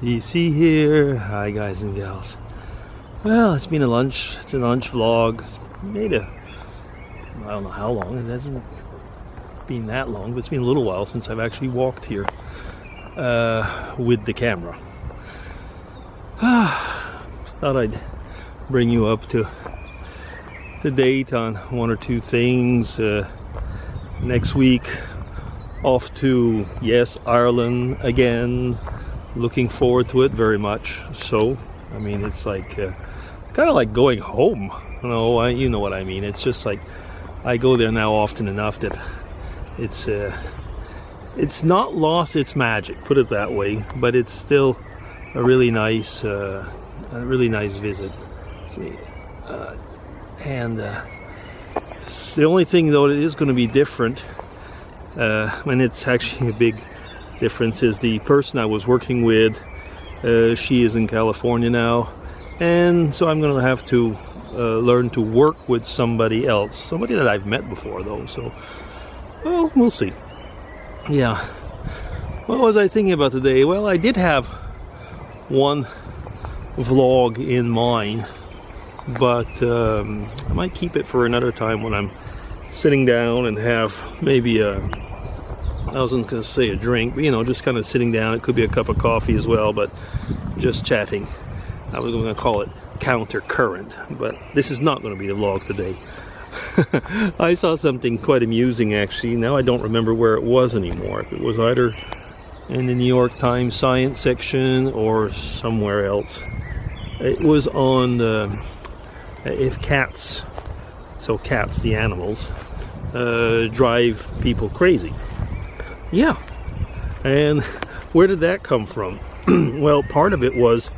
DC here. Hi guys and gals. Well, it's been a lunch vlog. It's made I don't know how long. It hasn't been that long, but it's been a little while since I've actually walked here with the camera. Thought I'd bring you up to date on one or two things. Next week off to, yes, Ireland again. Looking forward to it very much. So, I mean, it's like kind of like going home. You know what I mean. It's just like I go there now often enough that it's not lost its magic, put it that way. But it's still a really nice visit. See, and the only thing though that is going to be different, and it's actually a big difference, is the person I was working with. She is in California now, and so I'm going to have to learn to work with somebody else, somebody that I've met before though. So, well, we'll see. Yeah. What was I thinking about today? Well, I did have one vlog in mind, but I might keep it for another time when I'm sitting down and have maybe I wasn't going to say a drink, but just kind of sitting down. It could be a cup of coffee as well, but just chatting. I was going to call it counter current, but this is not going to be the vlog today. I saw something quite amusing actually. Now I don't remember where it was anymore. If it was either in the New York Times science section or somewhere else. It was on if cats, so cats, the animals, drive people crazy. Yeah. And where did that come from? Well, part of it was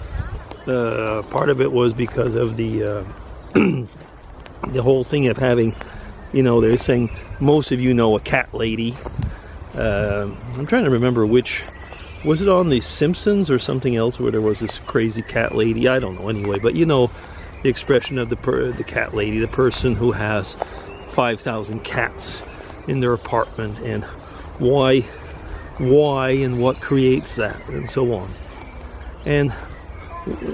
because of the the whole thing of having, they're saying most of you know a cat lady. I'm trying to remember which, was it on The Simpsons or something else where there was this crazy cat lady? I don't know anyway, but the expression of the cat lady, the person who has 5,000 cats in their apartment, and why and what creates that, and so on. And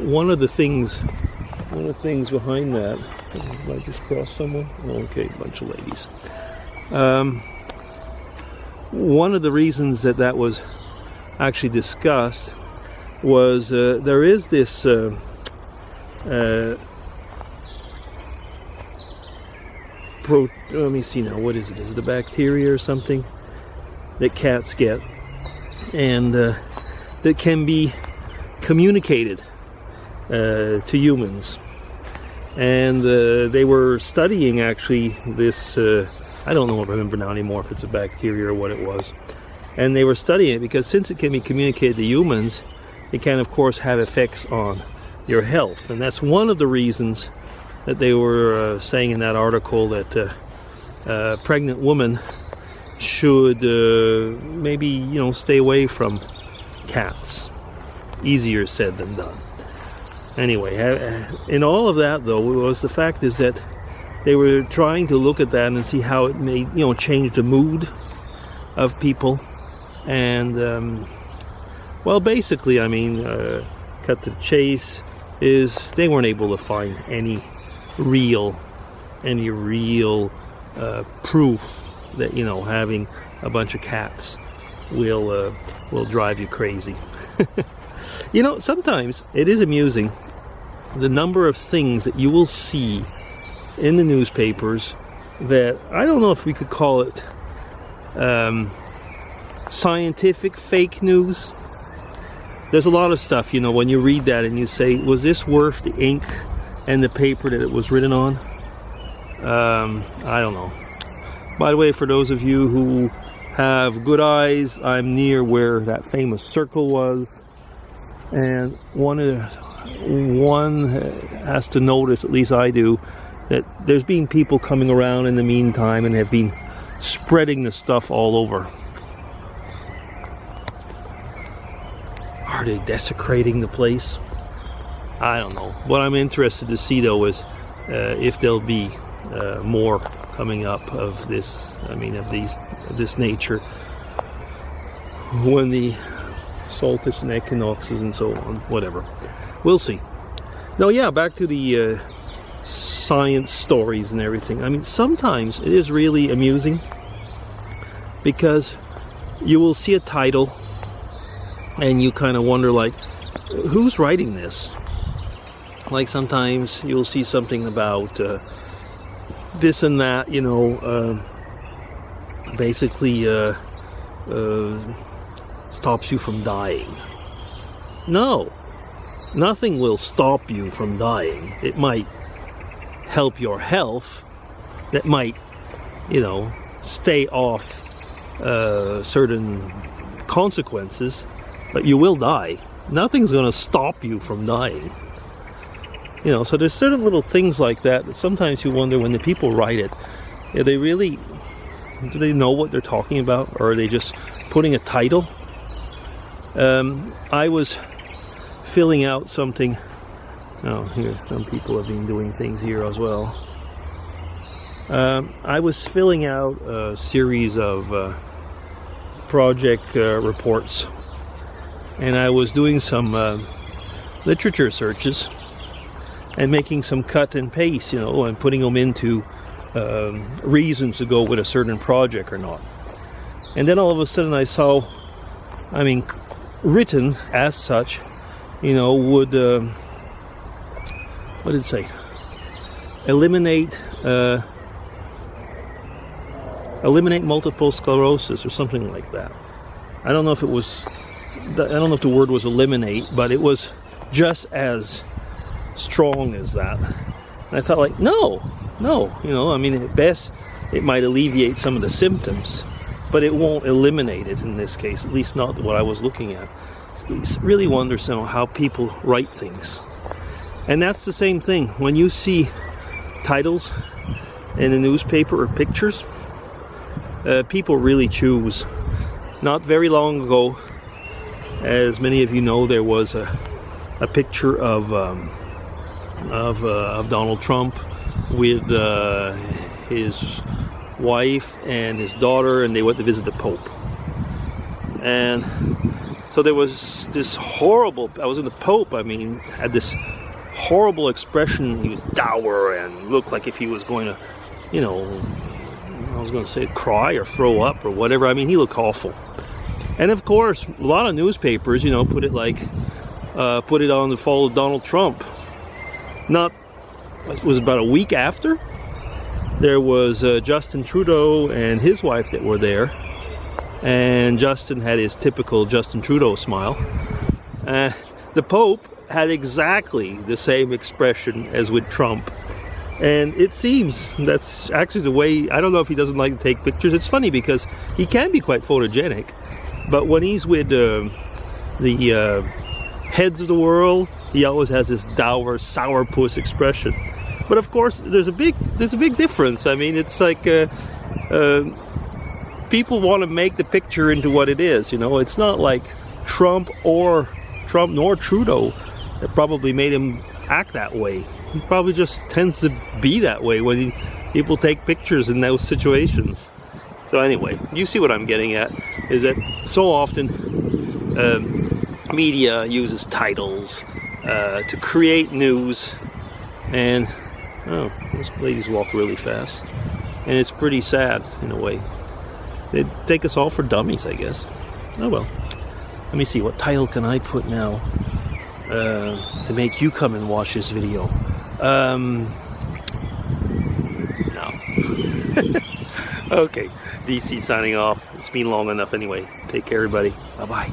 one of the things behind that, did I just cross someone? Okay, a bunch of ladies. One of the reasons that was actually discussed was there is this let me see now, what is it? Is it a bacteria or something that cats get, and that can be communicated to humans? And they were studying actually this, I don't remember now anymore if it's a bacteria or what it was. And they were studying it because since it can be communicated to humans, it can of course have effects on your health. And that's one of the reasons that they were saying in that article that a pregnant woman should maybe stay away from cats. Easier said than done. Anyway, in all of that though, was the fact is that they were trying to look at that and see how it may change the mood of people. And well, basically, I mean, cut to the chase, is they weren't able to find any real proof that having a bunch of cats will drive you crazy. Sometimes it is amusing the number of things that you will see in the newspapers that I don't know if we could call it scientific fake news. There's a lot of stuff, when you read that and you say, was this worth the ink and the paper that it was written on? I don't know. By the way, for those of you who have good eyes, I'm near where that famous circle was, and one has to notice, at least I do, that there's been people coming around in the meantime and have been spreading the stuff all over. Are they desecrating the place? I don't know. What I'm interested to see though is if there'll be more coming up of this, of this nature, when the solstices and equinoxes and so on, whatever. We'll see. Now, yeah, back to the science stories and everything. I mean, sometimes it is really amusing because you will see a title and you kind of wonder, like, who's writing this? Like, sometimes you'll see something about this and that, you know, basically stops you from dying. No, nothing will stop you from dying. It might help your health. That might, you know, stay off certain consequences, but you will die. Nothing's going to stop you from dying. You know, so there's certain little things like that that sometimes you wonder, when the people write it, do they know what they're talking about, or are they just putting a title? I was filling out something. Oh, here, some people have been doing things here as well. I was filling out a series of project reports, and I was doing some literature searches and making some cut and paste, you know, and putting them into reasons to go with a certain project or not. And then all of a sudden I saw, I mean, written as such, you know, would, what did it say? Eliminate multiple sclerosis or something like that. I don't know if it was, I don't know if the word was eliminate, but it was just as strong as that. And I thought, like, no, you know, I mean, at best it might alleviate some of the symptoms, but it won't eliminate it in this case, at least not what I was looking at. It's really wonders, you know, how people write things. And that's the same thing when you see titles in a newspaper or pictures. People really choose. Not very long ago, as many of you know, there was a picture of Donald Trump with his wife and his daughter, and they went to visit the Pope. And so there was this horrible, I was in the Pope, I mean, had this horrible expression. He was dour and looked like if he was going to, you know, I was going to say cry or throw up or whatever. I mean, he looked awful. And of course, a lot of newspapers, you know, put it like, put it on the fall of Donald Trump. Not, it was about a week after, there was Justin Trudeau and his wife that were there, and Justin had his typical Justin Trudeau smile. The Pope had exactly the same expression as with Trump, and it seems that's actually the way. I don't know if he doesn't like to take pictures. It's funny because he can be quite photogenic, but when he's with the heads of the world, he always has this dour, sourpuss expression. But of course, there's a big difference. I mean, it's like people want to make the picture into what it is. You know, it's not like Trump nor Trudeau that probably made him act that way. He probably just tends to be that way when people take pictures in those situations. So anyway, you see what I'm getting at, is that so often media uses titles to create news, and oh, those ladies walk really fast, and it's pretty sad in a way. They take us all for dummies, I guess. Oh well. Let me see, what title can I put now to make you come and watch this video? No. Okay, DC signing off. It's been long enough anyway. Take care, everybody. Bye-bye.